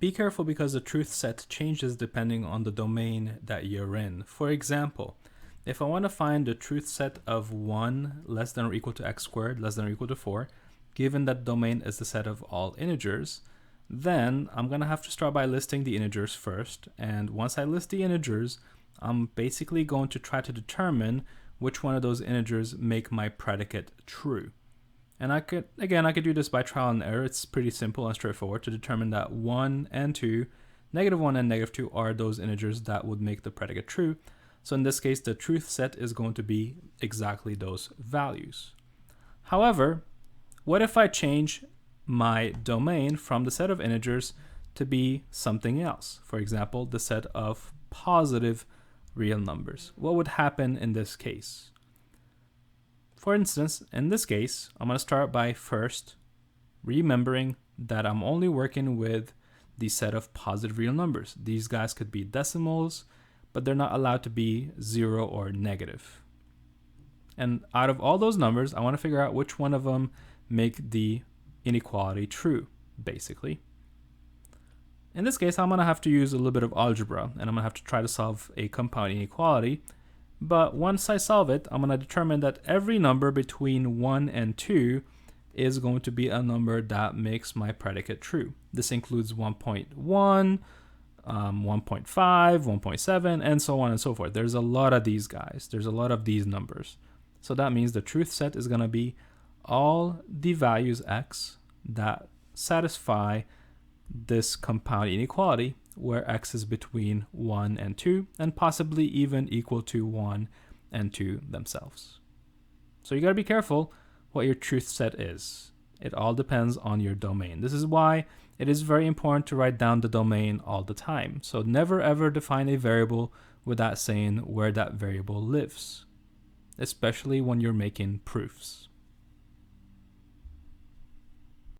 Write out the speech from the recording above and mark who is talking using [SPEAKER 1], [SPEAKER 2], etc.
[SPEAKER 1] Be careful because the truth set changes depending on the domain that you're in. For example, if I want to find the truth set of 1 less than or equal to x squared less than or equal to 4, given that domain is the set of all integers, then I'm going to have to start by listing the integers first. And once I list the integers, I'm basically going to try to determine which one of those integers make my predicate true. And I could do this by trial and error. It's pretty simple and straightforward to determine that 1 and 2, -1 and -2 are those integers that would make the predicate true. So in this case, the truth set is going to be exactly those values. However, what if I change my domain from the set of integers to be something else? For example, the set of positive real numbers. What would happen in this case? For instance, in this case, I'm going to start by first remembering that I'm only working with the set of positive real numbers. These guys could be decimals, but they're not allowed to be 0 or negative. And out of all those numbers, I want to figure out which one of them make the inequality true, basically. In this case, I'm going to have to use a little bit of algebra, and I'm going to have to try to solve a compound inequality. But once I solve it, I'm going to determine that every number between 1 and 2 is going to be a number that makes my predicate true. This includes 1.1, 1.5, 1.7, and so on and so forth. There's a lot of these guys. There's a lot of these numbers. So that means the truth set is going to be all the values x that satisfy this compound inequality, where x is between 1 and 2, and possibly even equal to 1 and 2 themselves. So you got to be careful what your truth set is. It all depends on your domain. This is why it is very important to write down the domain all the time. So never ever define a variable without saying where that variable lives, especially when you're making proofs.